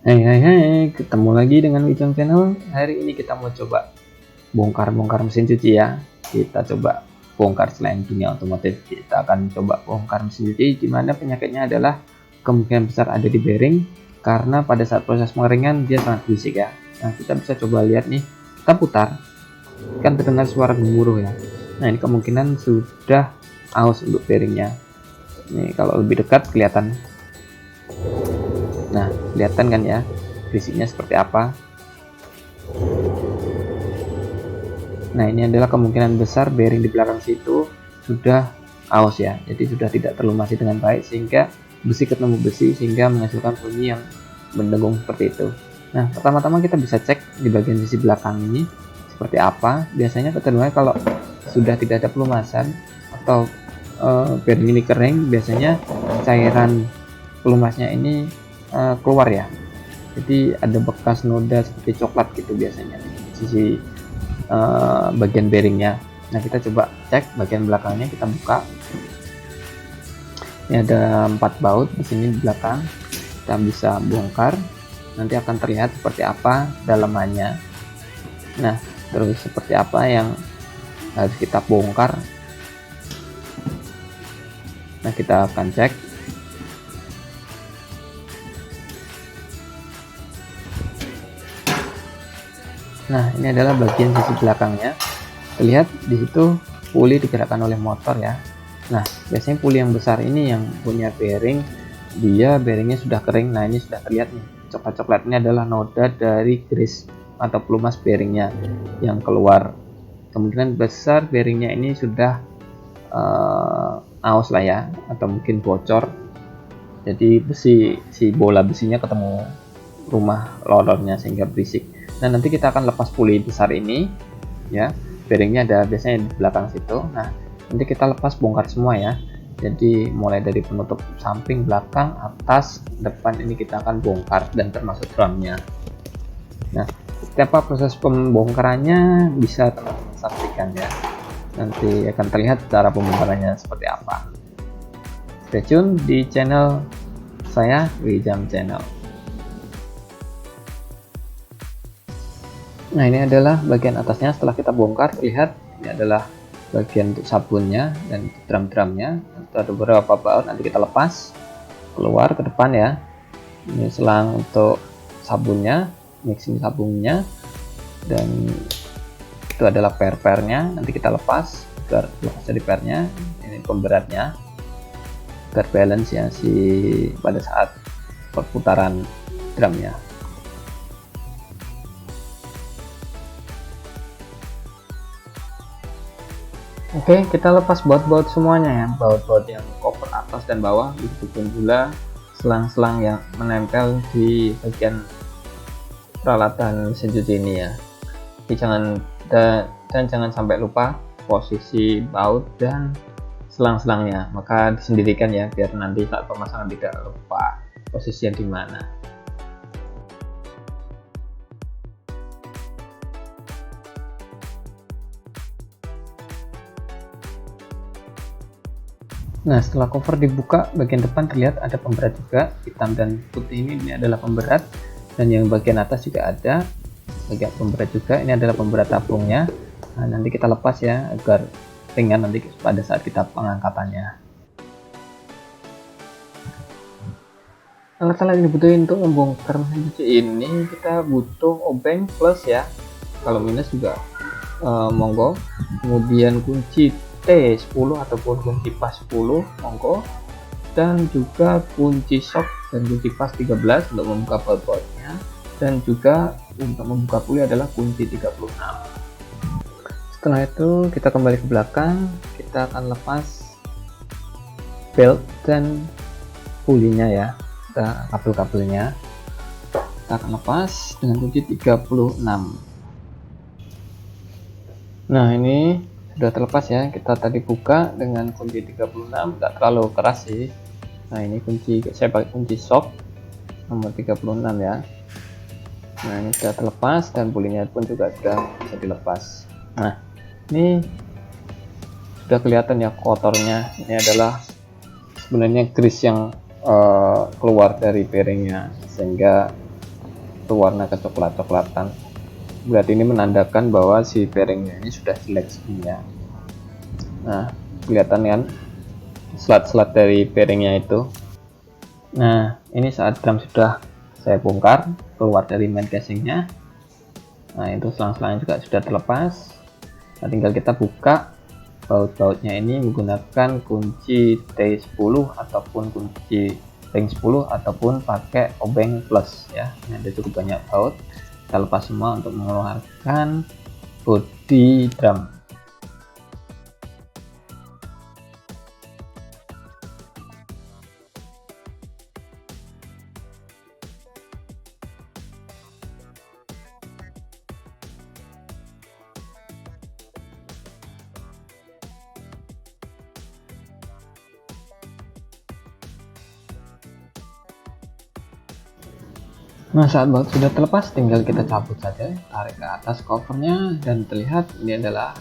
Hai, ketemu lagi dengan Wijong Channel. Hari ini kita mau coba bongkar mesin cuci ya. Kita coba bongkar selain dunia otomotif. Kita akan coba bongkar mesin cuci, di mana penyakitnya adalah kemungkinan besar ada di bearing, karena pada saat proses pengeringan dia sangat berisik ya. Nah, kita bisa coba lihat nih, kita putar, kan terdengar suara gemuruh ya. Nah, ini kemungkinan sudah aus untuk bearingnya. Ini kalau lebih dekat kelihatan. Nah, kelihatan kan ya berisiknya seperti apa. Nah, ini adalah kemungkinan besar bearing di belakang situ sudah aus ya, jadi sudah tidak terlumasi dengan baik sehingga besi ketemu besi sehingga menghasilkan bunyi yang mendengung seperti itu. Nah, pertama-tama kita bisa cek di bagian sisi belakang ini seperti apa. Biasanya kecenderungan kalau sudah tidak ada pelumasan atau bearing ini kering, biasanya cairan pelumasnya ini keluar ya, jadi ada bekas noda seperti coklat gitu biasanya di sisi bagian bearingnya. Nah, kita coba cek bagian belakangnya, kita buka. Ini ada 4 baut di sini di belakang, kita bisa bongkar, nanti akan terlihat seperti apa dalamannya. Nah, terus seperti apa yang harus kita bongkar. Nah, kita akan cek. Nah, ini adalah bagian sisi belakangnya. Lihat di situ puli digerakkan oleh motor ya. Nah, biasanya puli yang besar ini yang punya bearing, dia bearingnya sudah kering. Nah, ini sudah terlihat nih, coklat-coklat ini adalah noda dari grease atau pelumas bearingnya yang keluar. Kemungkinan besar bearingnya ini sudah aus lah ya, atau mungkin bocor. Jadi si bola besinya ketemu rumah lorongnya sehingga berisik. Nah, nanti kita akan lepas puli besar ini ya, bearingnya ada biasanya di belakang situ. Nah, nanti kita lepas bongkar semua ya, jadi mulai dari penutup samping, belakang, atas, depan, ini kita akan bongkar dan termasuk drumnya. Nah, seperti proses pembongkarannya bisa teman-teman saksikan ya, nanti akan terlihat cara pembongkarannya seperti apa. Stay tune di channel saya, Wijong Channel. Nah, ini adalah bagian atasnya. Setelah kita bongkar, lihat ini adalah bagian untuk sabunnya dan drum-drumnya. Ada beberapa baut, nanti kita lepas keluar ke depan ya. Ini selang untuk sabunnya, mixing sabunnya, dan itu adalah per-pernya. Nanti kita lepas agar lepas dari pernya. Ini pemberatnya agar balance ya pada saat perputaran drumnya. Oke, kita lepas baut-baut semuanya ya, baut-baut yang cover atas dan bawah, begitu pula selang-selang yang menempel di bagian peralatan mesin cuci ini ya. Jadi jangan sampai lupa posisi baut dan selang-selangnya, maka disendirikan ya biar nanti saat pemasangan tidak lupa posisinya di mana. Nah, setelah cover dibuka, bagian depan terlihat ada pemberat juga, hitam dan putih ini adalah pemberat, dan yang bagian atas juga ada bagian pemberat juga. Ini adalah pemberat tabungnya. Nah, nanti kita lepas ya agar ringan nanti pada saat kita pengangkatannya. Alat-alat yang dibutuhin untuk membongkar mesin cuci ini, kita butuh obeng plus ya, kalau minus juga monggo. Kemudian kunci T10 ataupun kunci pas 10 monggo, dan juga kunci shock dan kunci pas 13 untuk membuka baut-bautnya, dan juga untuk membuka puli adalah kunci 36. Setelah itu kita kembali ke belakang, kita akan lepas belt dan pulinya ya, kabel-kabelnya kita akan lepas dengan kunci 36. Nah, ini sudah terlepas ya, kita tadi buka dengan kunci 36, tidak terlalu keras sih. Nah, ini kunci, saya pakai kunci shock nomor 36 ya. Nah, ini sudah terlepas dan pulinya pun juga sudah bisa dilepas. Nah, ini sudah kelihatan ya kotornya. Ini adalah sebenarnya grease yang keluar dari bearingnya, sehingga berwarna kecoklat-coklatan. Berarti ini menandakan bahwa si bearingnya ini sudah jelek sebenarnya. Nah, kelihatan kan slat-slat dari bearingnya itu. Nah, ini saat drum sudah saya bongkar keluar dari main casingnya. Nah, itu selang-selangnya juga sudah terlepas. Nah, tinggal kita buka baut-bautnya ini menggunakan kunci T10 ataupun kunci ring 10 ataupun pakai obeng plus ya. Ini ada cukup banyak baut. Kita lepas semua untuk mengeluarkan bodi drum. Nah, saat baut sudah terlepas, tinggal kita cabut saja, tarik ke atas covernya, dan terlihat ini adalah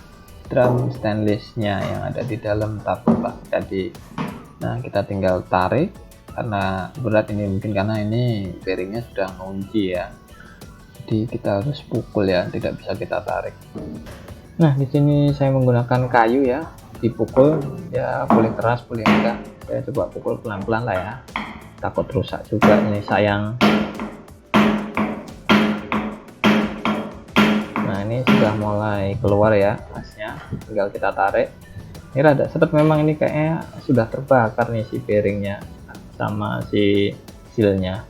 drum stainlessnya yang ada di dalam tabung plastik tadi. Nah, kita tinggal tarik, karena berat ini mungkin karena ini bearingnya sudah ngunci ya. Jadi kita harus pukul ya, tidak bisa kita tarik. Nah, di sini saya menggunakan kayu ya, dipukul ya boleh keras boleh enggak. Saya coba pukul pelan-pelan lah ya, takut rusak juga ini sayang. Ini sudah mulai keluar ya asnya, tinggal kita tarik. Ini rada seret memang, ini kayaknya sudah terbakar nih si bearingnya sama si sealnya.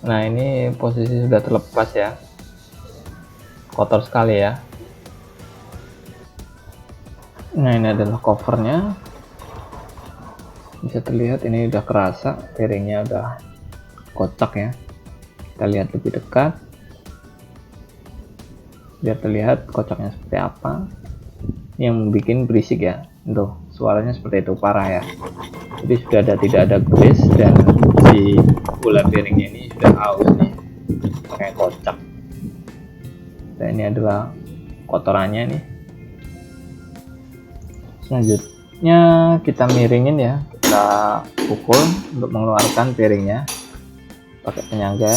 Nah, ini posisi sudah terlepas ya, kotor sekali ya. Nah, ini adalah covernya, bisa terlihat ini udah kerasa bearingnya udah kocak ya. Kita lihat lebih dekat biar terlihat kocaknya seperti apa, yang bikin berisik ya. Tuh, suaranya seperti itu, parah ya. Jadi sudah tidak ada grease dan si bola bearingnya ini sudah aus nih, kayak kocak. Dan ini adalah kotorannya nih. Selanjutnya kita miringin ya, kita pukul untuk mengeluarkan bearingnya pakai penyangga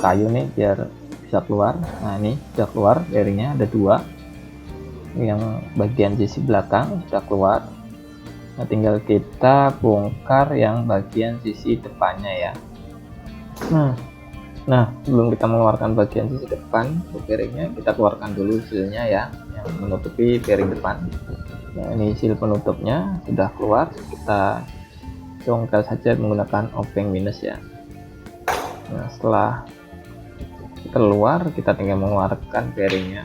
kayu nih biar bisa keluar. Nah, ini sudah keluar bearingnya, ada dua, yang bagian sisi belakang sudah keluar. Nah, tinggal kita bongkar yang bagian sisi depannya ya. Nah, sebelum kita mengeluarkan bagian sisi depan untuk bearingnya, kita keluarkan dulu sealnya ya, yang menutupi bearing depan. Nah, ini seal penutupnya sudah keluar, kita congkel saja menggunakan obeng minus ya. Nah, setelah keluar, kita tinggal mengeluarkan bearingnya.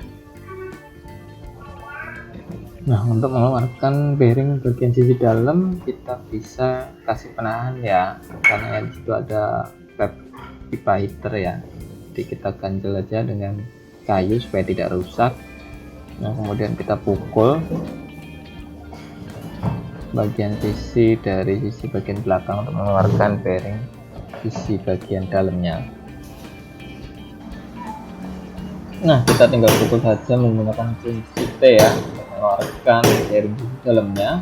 Nah, untuk mengeluarkan bearing bagian sisi dalam, kita bisa kasih penahan ya, karena di situ ada klep pipa heater ya. Jadi kita ganjel aja dengan kayu supaya tidak rusak. Nah, kemudian kita pukul bagian sisi dari sisi bagian belakang untuk mengeluarkan bearing sisi bagian dalamnya. Nah, kita tinggal pukul saja menggunakan kunci T ya, mengeluarkan bearing sisi dalamnya.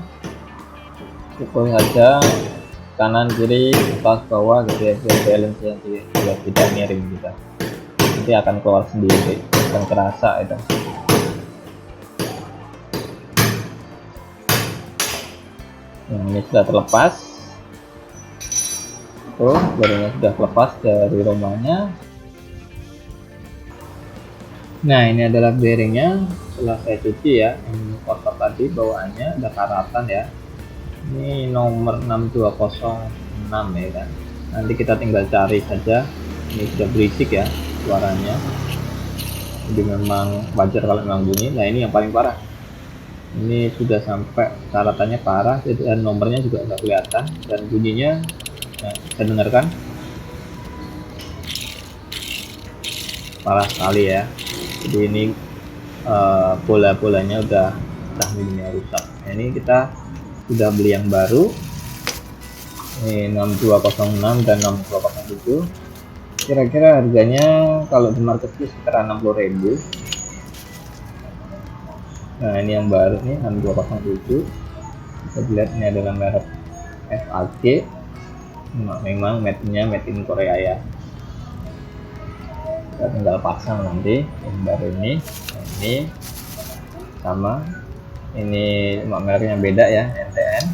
Pukul saja kanan kiri atas bawah gitu ya, biar balance ya, biar tidak miring kita. Nanti akan keluar sendiri, akan kerasa itu. Nah, ini sudah terlepas. Tuh, bearingnya sudah lepas dari romanya. Nah, ini adalah bearingnya setelah saya cuci ya, ini kotor tadi bawaannya ada karatan ya. Ini nomor 6206 ya kan. Nanti kita tinggal cari saja. Ini sudah berisik ya suaranya, jadi memang wajar kalau memang bunyi. Nah, ini yang paling parah, ini sudah sampai karatannya parah dan nomornya juga nggak kelihatan, dan bunyinya nah, saya dengarkan parah sekali ya. Jadi ini bola-bolanya udah tahminnya rusak. Nah, ini kita sudah beli yang baru, ini 6206 dan 6207. Kira-kira harganya kalau di marketplace sekitar 60.000. Nah, ini yang baru nih 6207. Bisa dilihat ini adalah merek FAG, memang made in Korea ya. Kita tinggal pasang nanti yang baru ini. Nah, ini sama, ini cuma mereknya beda ya, NTN.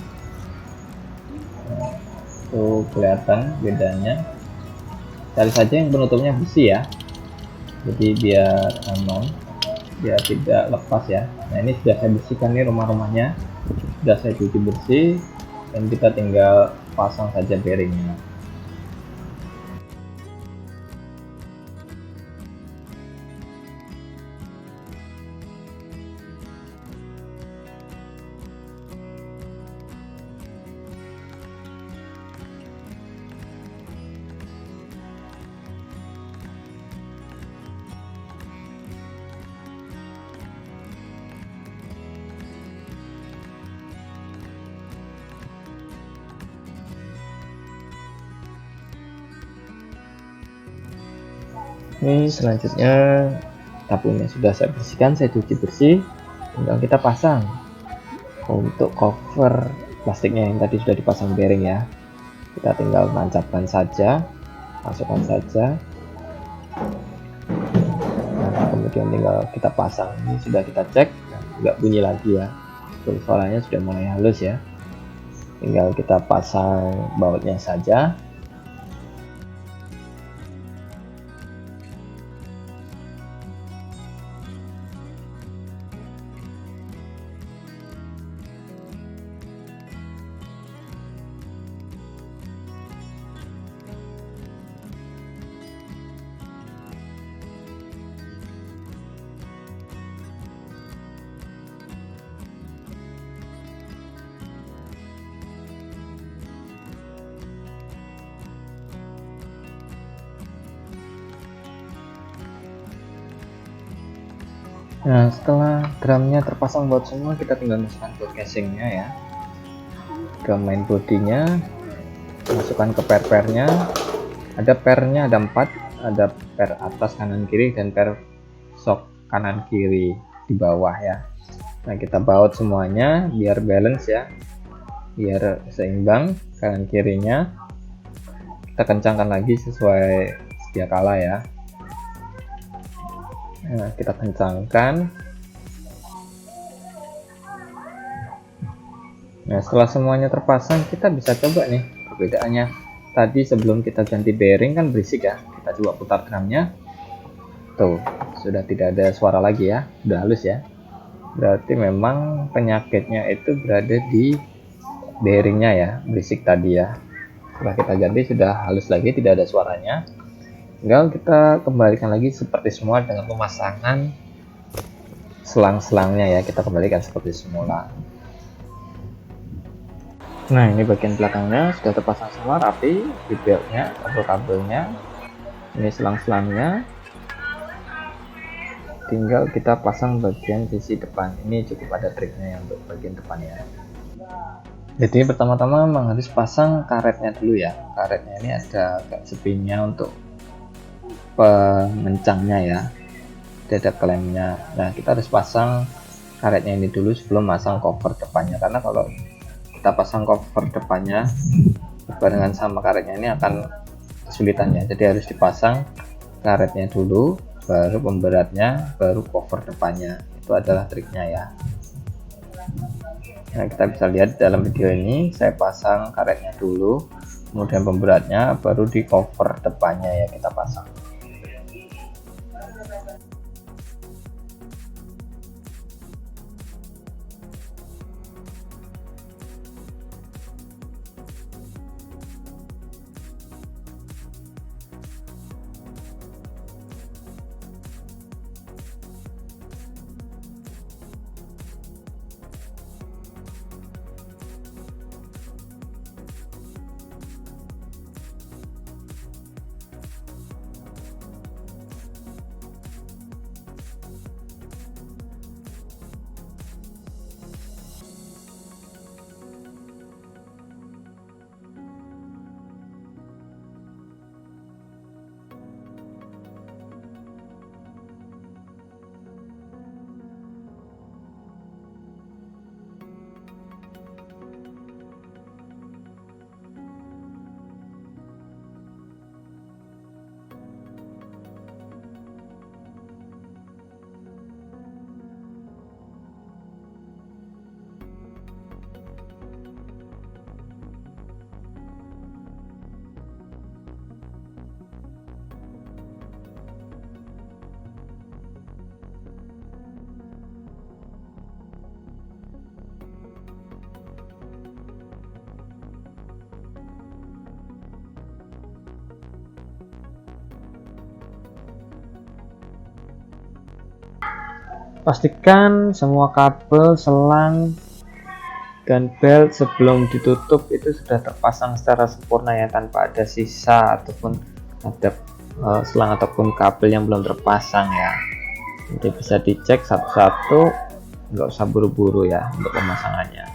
Nah, itu kelihatan bedanya. Cari saja yang penutupnya besi ya, jadi biar aman, biar tidak lepas ya. Nah, ini sudah saya bersihkan nih rumah-rumahnya, sudah saya cuci bersih, dan kita tinggal pasang saja bearingnya. Ini selanjutnya tabungnya sudah saya bersihkan, saya cuci bersih, tinggal kita pasang. Untuk cover plastiknya yang tadi sudah dipasang bearing ya, kita tinggal tancapkan saja, masukkan saja. Nah, kemudian tinggal kita pasang. Ini sudah kita cek, nggak bunyi lagi ya, suaranya sudah mulai halus ya. Tinggal kita pasang bautnya saja. Nah, setelah drumnya terpasang buat semua, kita tinggal masukkan ke casingnya ya, ke main bodinya, masukkan ke per-pernya. Ada pernya, ada 4, ada per atas kanan kiri dan per shock kanan kiri di bawah ya. Nah, kita baut semuanya biar balance ya, biar seimbang kanan kirinya. Kita kencangkan lagi sesuai sedia kala ya. Nah, kita kencangkan. Nah, setelah semuanya terpasang, kita bisa coba nih perbedaannya. Tadi sebelum kita ganti bearing kan berisik ya, kita coba putar drumnya. Tuh, sudah tidak ada suara lagi ya, udah halus ya. Berarti memang penyakitnya itu berada di bearingnya ya, berisik tadi ya. Setelah kita ganti sudah halus lagi, tidak ada suaranya. Tinggal kita kembalikan lagi seperti semula dengan pemasangan selang-selangnya ya, kita kembalikan seperti semula. Nah, ini bagian belakangnya sudah terpasang semua rapi, di beltnya, kabel-kabelnya, ini selang-selangnya. Tinggal kita pasang bagian sisi depan. Ini cukup ada triknya ya untuk bagian depan ya. Jadi pertama-tama memang harus pasang karetnya dulu ya. Karetnya ini ada spinnya untuk pengencangnya ya, ada klemnya. Nah, kita harus pasang karetnya ini dulu sebelum pasang cover depannya, karena kalau kita pasang cover depannya barengan sama karetnya ini akan kesulitan ya. Jadi harus dipasang karetnya dulu, baru pemberatnya, baru cover depannya. Itu adalah triknya ya. Nah, kita bisa lihat dalam video ini saya pasang karetnya dulu, kemudian pemberatnya, baru di cover depannya ya kita pasang. Pastikan semua kabel, selang, dan belt sebelum ditutup itu sudah terpasang secara sempurna ya, tanpa ada sisa ataupun ada selang ataupun kabel yang belum terpasang ya. Jadi bisa dicek satu-satu, nggak usah buru-buru ya untuk pemasangannya.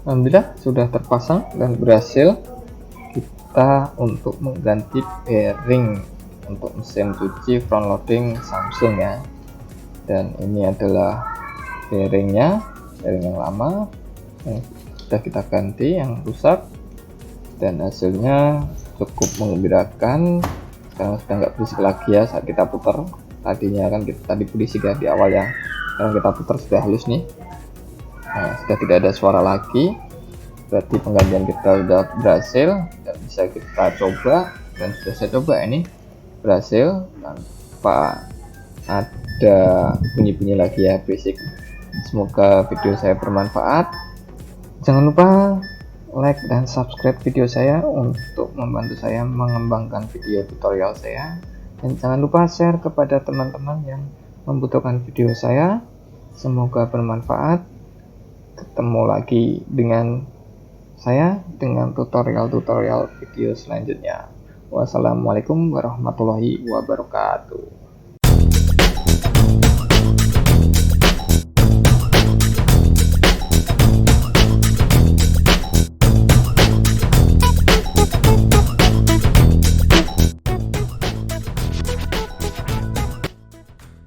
Alhamdulillah sudah terpasang dan berhasil. Kita untuk mengganti bearing untuk mesin cuci front loading Samsung ya, dan ini adalah bearingnya, bearing yang lama yang sudah kita ganti yang rusak, dan hasilnya cukup mengembirakan. Sekarang sudah nggak berisik lagi ya saat kita putar. Tadinya kan kita tadi berisik ya di awal ya, sekarang kita putar sudah halus nih. Nah, sudah tidak ada suara lagi, berarti penggantian kita sudah berhasil dan bisa kita coba. Dan sudah saya coba ini berhasil tanpa ada bunyi-bunyi lagi ya, basic. Semoga video saya bermanfaat. Jangan lupa like dan subscribe video saya untuk membantu saya mengembangkan video tutorial saya, dan jangan lupa share kepada teman-teman yang membutuhkan video saya. Semoga bermanfaat. Ketemu lagi dengan saya dengan tutorial-tutorial video selanjutnya. Wassalamualaikum warahmatullahi wabarakatuh.